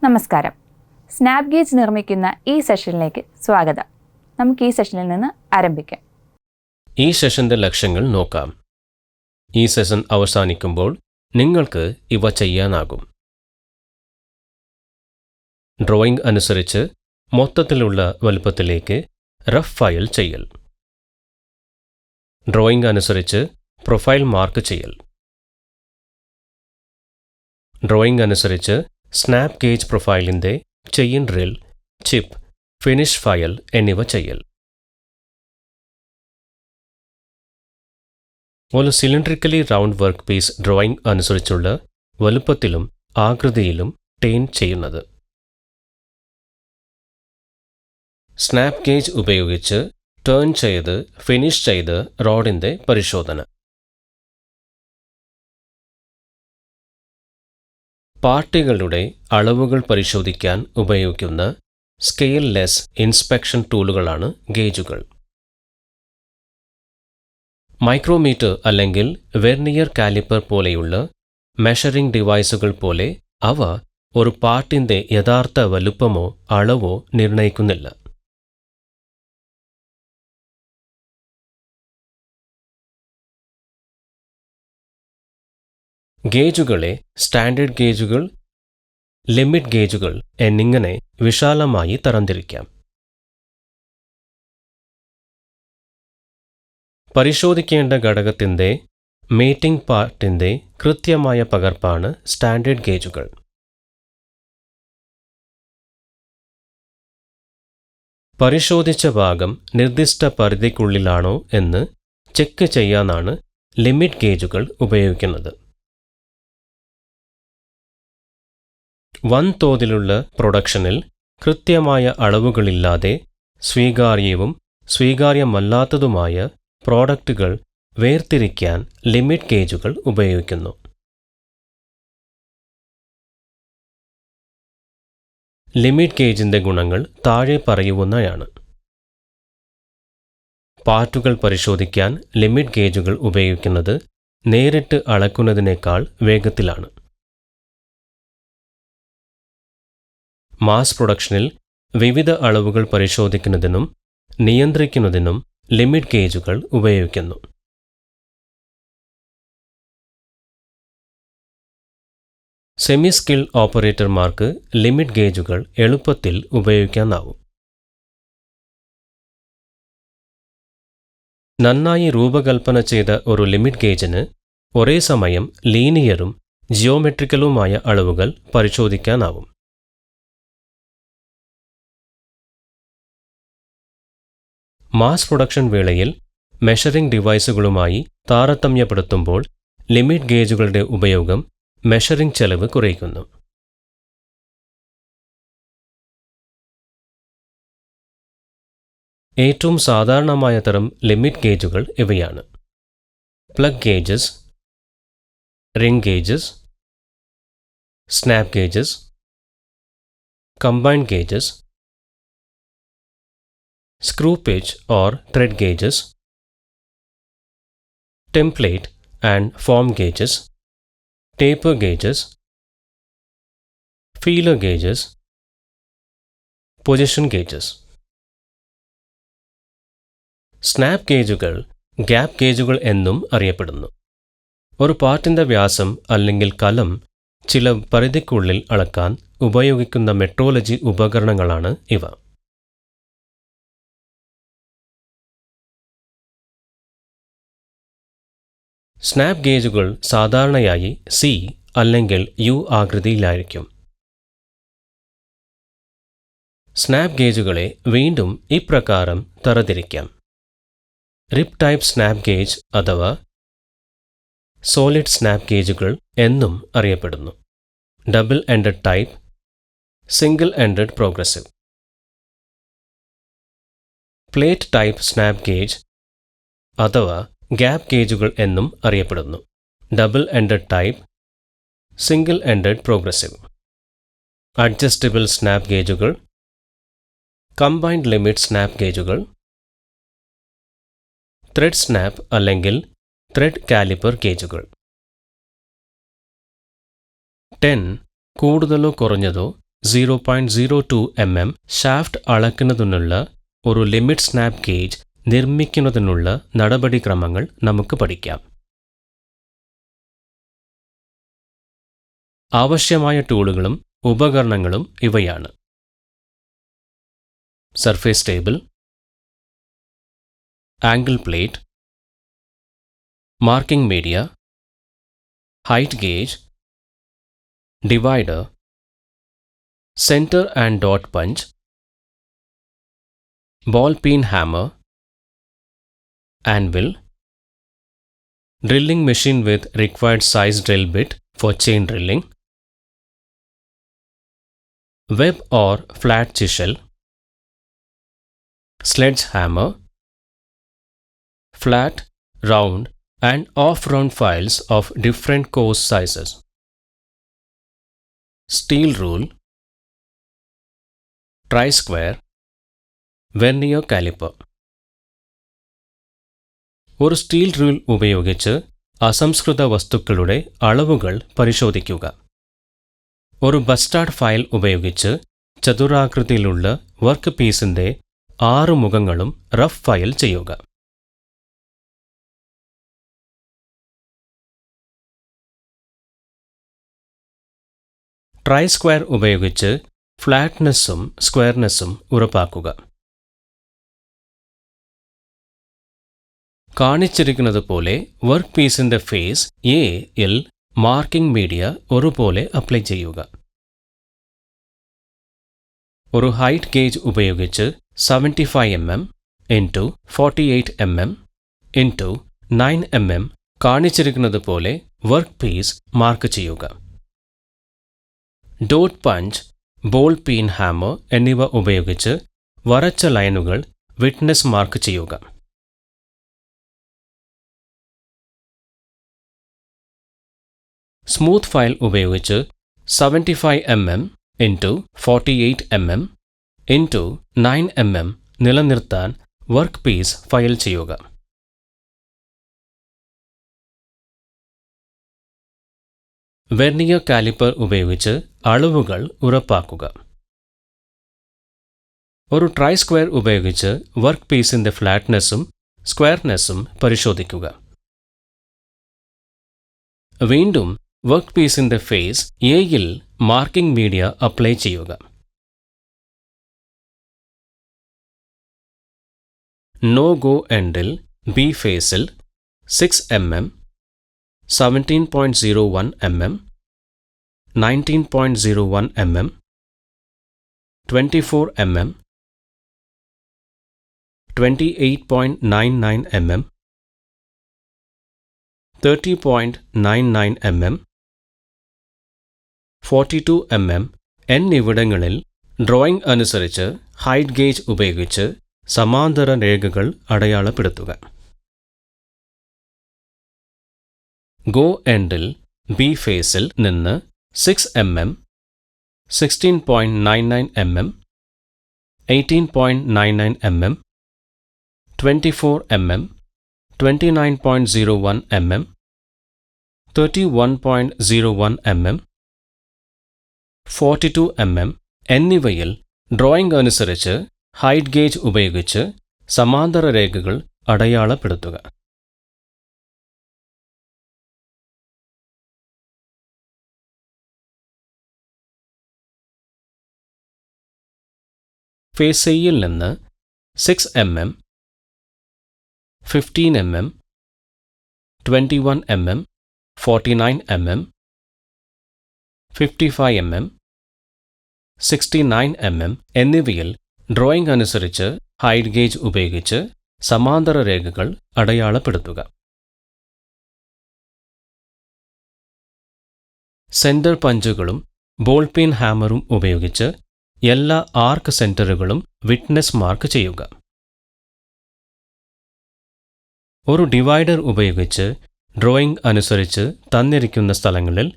നമസ്കാരം. Snap gauge നിർമ്മിക്കുന്ന ഈ സെഷനിലേക്ക് സ്വാഗതം. നമുക്ക് ഈ സെഷനിൽ നിന്ന് ആരംഭിക്കാം. ഈ സെഷന്റെ ലക്ഷ്യങ്ങൾ നോക്കാം. ഈ സെഷൻ അവസാനിക്കുമ്പോൾ നിങ്ങൾക്ക് ഇവ ചെയ്യാനാകും. ഡ്രോയിംഗ് അനുസരിച്ച് മൊത്തത്തിലുള്ള വലുപ്പത്തിലേക്ക് റഫ് ഫയൽ ചെയ്യൽ. ഡ്രോയിംഗ് അനുസരിച്ച് പ്രൊഫൈൽ മാർക്ക് ചെയ്യൽ. ഡ്രോയിംഗ് അനുസരിച്ച് സ്നാപ്പ് ഗേജ് പ്രൊഫൈലിൻ്റെ chain drill, chip, finish file എന്നിവ ചെയ്യൽ. ഒരു cylindrically round work piece drawing അനുസരിച്ചുള്ള വലുപ്പത്തിലും ആകൃതിയിലും ടേൺ ചെയ്യുന്നത്. സ്നാപ്പ് ഗേജ് ഉപയോഗിച്ച് ടേൺ ചെയ്ത് ഫിനിഷ് ചെയ്ത് റോഡിൻ്റെ പരിശോധന. പാർട്ടികളുടെ അളവുകൾ പരിശോധിക്കാൻ ഉപയോഗിക്കുന്ന സ്കെയിൽ ലെസ് ഇൻസ്പെക്ഷൻ ടൂളുകളാണ് ഗേജുകൾ. മൈക്രോമീറ്റർ അല്ലെങ്കിൽ വെർനിയർ കാലിപ്പർ പോലെയുള്ള മെഷറിംഗ് ഡിവൈസുകൾ പോലെ അവ ഒരു പാർട്ടിൻ്റെ യഥാർത്ഥ വലുപ്പമോ അളവോ നിർണ്ണയിക്കുന്നില്ല. ഗേജുകളെ സ്റ്റാൻഡേർഡ് ഗേജുകൾ, ലിമിറ്റ് ഗേജുകൾ എന്നിങ്ങനെ വിശാലമായി തരംതിരിക്കാം. പരിശോധിക്കേണ്ട ഘടകത്തിൻ്റെ മേറ്റിംഗ് പാർട്ടിൻ്റെ കൃത്യമായ പകർപ്പാണ് സ്റ്റാൻഡേർഡ് ഗേജുകൾ. പരിശോധിച്ച ഭാഗം നിർദ്ദിഷ്ട പരിധിക്കുള്ളിലാണോ എന്ന് ചെക്ക് ചെയ്യാനാണ് ലിമിറ്റ് ഗേജുകൾ ഉപയോഗിക്കുന്നത്. വൻതോതിലുള്ള പ്രൊഡക്ഷനിൽ കൃത്യമായ അളവുകളില്ലാതെ സ്വീകാര്യവും സ്വീകാര്യമല്ലാത്തതുമായ പ്രോഡക്റ്റുകൾ വേർതിരിക്കാൻ ലിമിറ്റ് ഗേജുകൾ ഉപയോഗിക്കുന്നു. ലിമിറ്റ് ഗേജിൻ്റെ ഗുണങ്ങൾ താഴെ പറയുന്നവയാണ്. പാർട്ടുകൾ പരിശോധിക്കാൻ ലിമിറ്റ് ഗേജുകൾ ഉപയോഗിക്കുന്നത് നേരിട്ട് അളക്കുന്നതിനേക്കാൾ വേഗത്തിലാണ്. മാസ് പ്രൊഡക്ഷനിൽ വിവിധ അളവുകൾ പരിശോധിക്കുന്നതിനും നിയന്ത്രിക്കുന്നതിനും ലിമിറ്റ് ഗേജുകൾ ഉപയോഗിക്കുന്നു. സെമി സ്കിൽ ഓപ്പറേറ്റർമാർക്ക് ലിമിറ്റ് ഗേജുകൾ എളുപ്പത്തിൽ ഉപയോഗിക്കാനാവും. നന്നായി രൂപകൽപ്പന ചെയ്ത ഒരു ലിമിറ്റ് ഗേജിന് ഒരേ സമയം ലീനിയറും ജിയോമെട്രിക്കലുമായ അളവുകൾ പരിശോധിക്കാനാവും. മാസ് പ്രൊഡക്ഷൻ വേളയിൽ മെഷറിംഗ് ഡിവൈസുകളുമായി താരതമ്യപ്പെടുത്തുമ്പോൾ ലിമിറ്റ് ഗേജുകളുടെ ഉപയോഗം മെഷറിംഗ് ചെലവ് കുറയ്ക്കുന്നു. ഏറ്റവും സാധാരണമായ തരം ലിമിറ്റ് ഗേജുകൾ ഇവയാണ്: plug gauges, ring gauges, snap gauges, combined gauges, screw pitch or thread gauges, template and form gauges, taper gauges, feeler gauges, position gauges. Snap ഗേജുകൾ ഗ്യാപ്പ് ഗേജുകൾ എന്നും അറിയപ്പെടുന്നു. ഒരു പാർട്ടിൻ്റെ വ്യാസം അല്ലെങ്കിൽ കലം ചില പരിധിക്കുള്ളിൽ അളക്കാൻ ഉപയോഗിക്കുന്ന മെട്രോളജി ഉപകരണങ്ങളാണ് ഇവ. സ്നാപ്പ് ഗേജുകൾ സാധാരണയായി സി അല്ലെങ്കിൽ യു ആകൃതിയിലായിരിക്കും. സ്നാപ്പ് ഗേജുകളെ വീണ്ടും ഇപ്രകാരം തരംതിരിക്കാം: റിപ്പ് ടൈപ്പ് സ്നാപ്പ് ഗേജ് അഥവാ സോളിഡ് സ്നാപ്പ് ഗേജുകൾ എന്നും അറിയപ്പെടുന്നു. Double ended type, single ended progressive. Plate type snap gauge അഥവാ ഗ്യാപ്പ് ഗേജുകൾ എന്നും അറിയപ്പെടുന്നു. Double ended type, single ended progressive. Adjustable snap ഗേജുകൾ, കമ്പൈൻഡ് ലിമിറ്റ് സ്നാപ്പ് ഗേജുകൾ, ത്രെഡ് സ്നാപ്പ് അല്ലെങ്കിൽ ത്രെഡ് കാലിപ്പർ ഗേജുകൾ. 10 കൂടുതലോ കുറഞ്ഞതോ 0.02 mm ഷാഫ്റ്റ് അളക്കുന്നതിനുള്ള ഒരു ലിമിറ്റ് സ്നാപ്പ് ഗേജ് നിർമ്മിക്കുന്നതിനുള്ള നടപടിക്രമങ്ങൾ നമുക്ക് പഠിക്കാം. ആവശ്യമായ ടൂളുകളും ഉപകരണങ്ങളും ഇവയാണ്: surface table, angle plate, marking media, height gauge, divider, center and dot punch, ball peen hammer, anvil, drilling machine with required size drill bit for chain drilling, web or flat chisel, sledgehammer, flat, round and off-round files of different coarse sizes, steel rule, tri-square, vernier caliper. ഒരു steel rule ഉപയോഗിച്ച് അസംസ്കൃത വസ്തുക്കളുടെ അളവുകൾ പരിശോധിക്കുക. ഒരു bastard file ഉപയോഗിച്ച് ചതുരാകൃതിയിലുള്ള work പീസിന്റെ 6 മുഖങ്ങളും റഫ് ഫയൽ ചെയ്യുക. ട്രൈ സ്ക്വയർ ഉപയോഗിച്ച് ഫ്ലാറ്റ്നെസ്സും സ്ക്വയർനെസ്സും ഉറപ്പാക്കുക. കാണിച്ചിരിക്കുന്നത് പോലെ വർക്ക് പീസിന്റെ ഫേസ് എ-ൽ മാർക്കിംഗ് മീഡിയ ഒരുപോലെ അപ്ലൈ ചെയ്യുക. ഒരു ഹൈറ്റ് ഗേജ് ഉപയോഗിച്ച് 75 mm × 48 mm × 9 mm കാണിച്ചിരിക്കുന്നത് പോലെ വർക്ക് പീസ് മാർക്ക് ചെയ്യുക. Dot punch, ball peen hammer എന്നിവ ഉപയോഗിച്ച് വരച്ച ലൈനുകൾ വിറ്റ്നസ് മാർക്ക് ചെയ്യുക. സ്മൂത്ത് ഫയൽ ഉപയോഗിച്ച് 75 mm × 48 mm × 9 mm നിലനിർത്താൻ വർക്ക് പീസ് ഫയൽ ചെയ്യുക. വെർനിയർ കാലിപ്പർ ഉപയോഗിച്ച് അളവുകൾ ഉറപ്പാക്കുക. ഒരു ട്രൈ സ്ക്വയർ ഉപയോഗിച്ച് വർക്ക് പീസിന്റെ ഫ്ലാറ്റ്നെസ്സും സ്ക്വയർനെസ്സും പരിശോധിക്കുക. വീണ്ടും വർക്ക് പീസിന്റെ ഫേസ് എ-ൽ മാർക്കിംഗ് മീഡിയ അപ്ലൈ ചെയ്യുക. നോ ഗോ എൻഡിൽ ബി ഫേസിൽ 6 mm, 17.01 mm, 19.01 mm, 24 mm, 28.99 mm, 30.99 mm, 42 mm എന്നിവിടങ്ങളിൽ ഡ്രോയിംഗ് അനുസരിച്ച് ഹൈറ്റ് ഗേജ് ഉപയോഗിച്ച് സമാന്തര രേഖകൾ അടയാളപ്പെടുത്തുക. ഗോ എൻഡിൽ ബി ഫേസിൽ നിന്ന് 6 mm, 16.99 mm, 18.99 mm, 24 mm, 29.01 mm, 31.01 mm, 42 mm എന്നിവയിൽ ഡ്രോയിംഗ് അനുസരിച്ച് ഹൈറ്റ് ഗേജ് ഉപയോഗിച്ച് സമാന്തര രേഖകൾ അടയാളപ്പെടുത്തുക. ഫേസ് എയിൽ നിന്ന് 6 mm, 15 mm, 21 mm, 49 mm, 55 mm, 69 mm എന്നിവയിൽ ഡ്രോയിംഗ് അനുസരിച്ച് ഹൈറ്റ് ഗേജ് ഉപയോഗിച്ച് സമാന്തര രേഖകൾ അടയാളപ്പെടുത്തുക. സെന്റർ പഞ്ചുകളും ബോൾ പീൻ ഹാമറും ഉപയോഗിച്ച് എല്ലാ ആർക്ക് സെന്ററുകളും വിറ്റ്നസ് മാർക്ക് ചെയ്യുക. ഒരു ഡിവൈഡർ ഉപയോഗിച്ച് ഡ്രോയിംഗ് അനുസരിച്ച് തന്നിരിക്കുന്ന സ്ഥലങ്ങളിൽ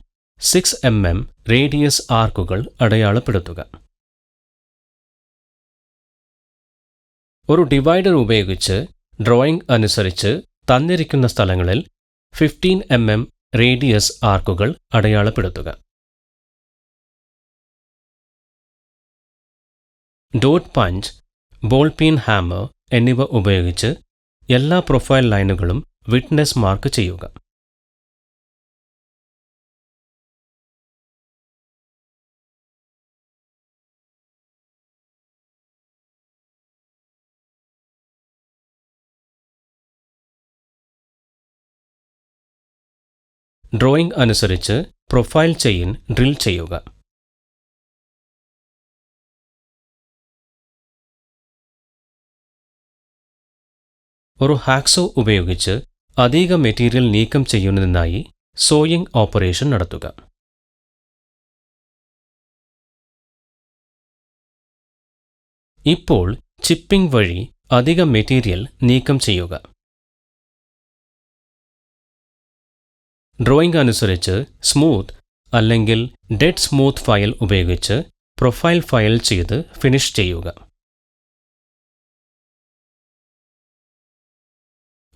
6 mm റേഡിയസ് ആർക്കുകൾ അടയാളപ്പെടുത്തുക. ഒരു ഡിവൈഡർ ഉപയോഗിച്ച് ഡ്രോയിംഗ് അനുസരിച്ച് തന്നിരിക്കുന്ന സ്ഥലങ്ങളിൽ 15 mm റേഡിയസ് ആർക്കുകൾ അടയാളപ്പെടുത്തുക. Dot punch, ball peen hammer എന്നിവ ഉപയോഗിച്ച് എല്ലാ പ്രൊഫൈൽ ലൈനുകളും വിട്നസ് മാർക്ക് ചെയ്യുക. ഡ്രോയിംഗ് അനുസരിച്ച് പ്രൊഫൈൽ ചെയിൻ ഡ്രിൽ ചെയ്യുക. ഒരു ഹാക്സോ ഉപയോഗിച്ച് അധിക മെറ്റീരിയൽ നീക്കം ചെയ്യുന്നതിനായി സോയിങ് ഓപ്പറേഷൻ നടത്തുക. ഇപ്പോൾ ചിപ്പിംഗ് വഴി അധിക മെറ്റീരിയൽ നീക്കം ചെയ്യുക. ഡ്രോയിംഗ് അനുസരിച്ച് സ്മൂത്ത് അല്ലെങ്കിൽ ഡെഡ് സ്മൂത്ത് ഫയൽ ഉപയോഗിച്ച് പ്രൊഫൈൽ ഫയൽ ചെയ്ത് ഫിനിഷ് ചെയ്യുക.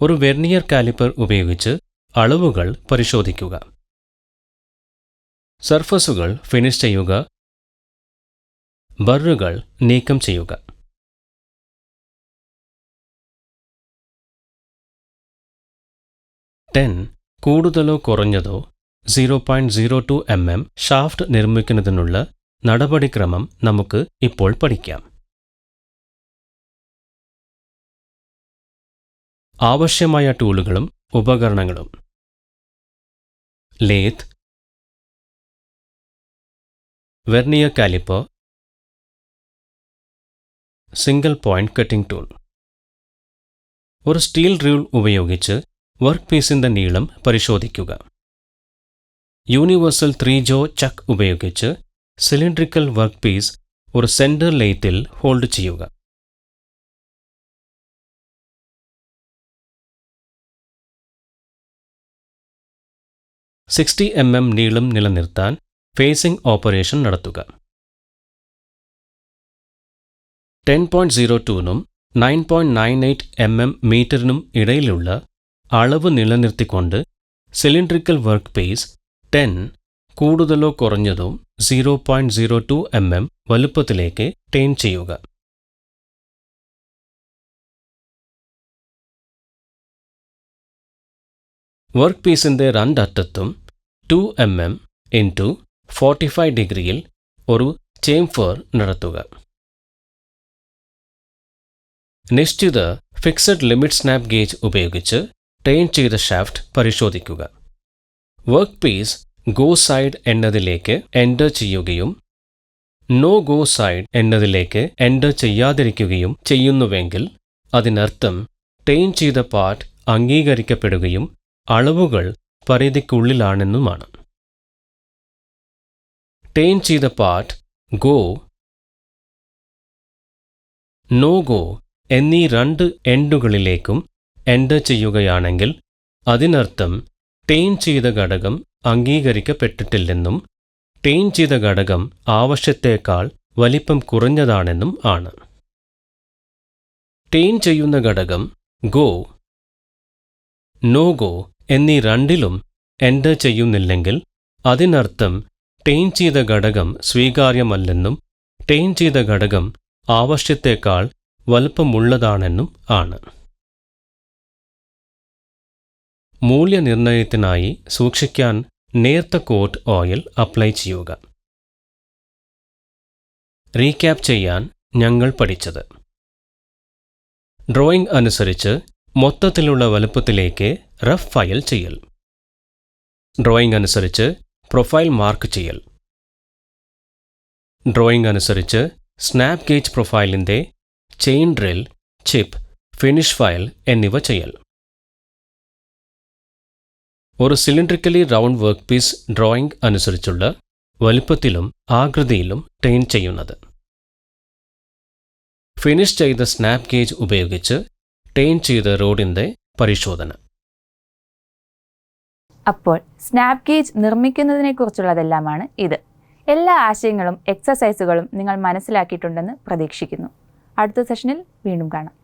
ഒരു വെർനിയർ കാലിപ്പർ ഉപയോഗിച്ച് അളവുകൾ പരിശോധിക്കുക. സർഫസുകൾ ഫിനിഷ് ചെയ്യുക. ബറുകൾ നീക്കം ചെയ്യുക. കൂടുതലോ കുറഞ്ഞതോ 0.02 mm ഷാഫ്റ്റ് നിർമ്മിക്കുന്നതിനുള്ള നടപടിക്രമം നമുക്ക് ഇപ്പോൾ പഠിക്കാം. ആവശ്യമായ ടൂളുകളും ഉപകരണങ്ങളും: lathe, vernier caliper, single point cutting tool. ഒരു സ്റ്റീൽ റൂൾ ഉപയോഗിച്ച് വർക്ക് പീസിന്റെ നീളം പരിശോധിക്കുക. യൂണിവേഴ്സൽ 3-ജോ ചക്ക് ഉപയോഗിച്ച് സിലിണ്ടറിക്കൽ വർക്ക് പീസ് ഒരു സെന്റർ ലെയ്ത്തിൽ ഹോൾഡ് ചെയ്യുക. mm നീളം നിലനിർത്താൻ ഫേസിംഗ് ഓപ്പറേഷൻ നടത്തുക. 10.02-നും 9.98 mm മീറ്ററിനും ഇടയിലുള്ള അളവ് നിലനിർത്തിക്കൊണ്ട് സിലിണ്ടറിക്കൽ വർക്ക് പീസ് 10 കൂടുതലോ കുറഞ്ഞതോ 0.02 mm വലുപ്പത്തിലേക്ക് ടേൺ ചെയ്യുക. വർക്ക് പീസിന്റെ രണ്ടറ്റത്തും 2 mm × 45 ഡിഗ്രിയിൽ ഒരു ചേംഫർ നടത്തുക. നിശ്ചിത ഫിക്സഡ് ലിമിറ്റ് സ്നാപ്പ് ഗേജ് ഉപയോഗിച്ച് ടേൺ ചെയ്ത ഷാഫ്റ്റ് പരിശോധിക്കുക. വർക്ക് പീസ് ഗോ സൈഡ് എന്നതിലേക്ക് എൻ്റർ ചെയ്യുകയും നോ ഗോ സൈഡ് എന്നതിലേക്ക് എൻ്റർ ചെയ്യാതിരിക്കുകയും ചെയ്യുന്നുവെങ്കിൽ അതിനർത്ഥം ടേൺ ചെയ്ത പാർട്ട് അംഗീകരിക്കപ്പെടുകയും അളവുകൾ പരിധിക്കുള്ളിലാണെന്നുമാണ്. ടേൺ ചെയ്ത പാർട്ട് ഗോ, നോ ഗോ എന്നീ രണ്ട് എൻഡുകളിലേക്കും എൻ്റർ ചെയ്യുകയാണെങ്കിൽ അതിനർത്ഥം ടേൺ ചെയ്ത ഘടകം അംഗീകരിക്കപ്പെട്ടിട്ടില്ലെന്നും ടേൺ ചെയ്ത ഘടകം ആവശ്യത്തേക്കാൾ വലിപ്പം കുറഞ്ഞതാണെന്നും ആണ്. ടേൺ ചെയ്യുന്ന ഘടകം ഗോ, നോ ഗോ എന്നീ രണ്ടിലും എൻ്റർ ചെയ്യുന്നില്ലെങ്കിൽ അതിനർത്ഥം ടേൺ ചെയ്ത ഘടകം സ്വീകാര്യമല്ലെന്നും ടേൺ ചെയ്ത ഘടകം ആവശ്യത്തേക്കാൾ വലുപ്പമുള്ളതാണെന്നും ആണ്. മൂല്യനിർണ്ണയത്തിനായി സൂക്ഷിക്കാൻ നേർത്ത കോട്ട് ഓയിൽ അപ്ലൈ ചെയ്യുക. റീക്യാപ്പ് ചെയ്യാൻ ഞങ്ങൾ പഠിച്ചത്: ഡ്രോയിംഗ് അനുസരിച്ച് മൊത്തത്തിലുള്ള വലുപ്പത്തിലേക്ക് റഫ് ഫയൽ ചെയ്യൽ, ഡ്രോയിംഗ് അനുസരിച്ച് പ്രൊഫൈൽ മാർക്ക് ചെയ്യൽ, ഡ്രോയിംഗ് അനുസരിച്ച് സ്നാപ്പ് ഗേജ് പ്രൊഫൈലിൻ്റെ chain drill, chip, finish file എന്നിവ ചെയ്യൽ. ഒരു cylindrically round work piece drawing അനുസരിച്ചുള്ള വലുപ്പത്തിലും ആകൃതിയിലും ടേൺ ചെയ്യുന്നത്. ഫിനിഷ് ചെയ്ത സ്നാപ്പ് ഗേജ് ഉപയോഗിച്ച് ടേൺ ചെയ്ത റോഡിൻ്റെ പരിശോധന. അപ്പോൾ സ്നാപ്പ് ഗേജ് നിർമ്മിക്കുന്നതിനെക്കുറിച്ചുള്ളതെല്ലാമാണ് ഇത്. എല്ലാ ആശയങ്ങളും എക്സസൈസുകളും നിങ്ങൾ മനസ്സിലാക്കിയിട്ടുണ്ടെന്ന് പ്രതീക്ഷിക്കുന്നു. അടുത്ത സെഷനിൽ വീണ്ടും കാണാം.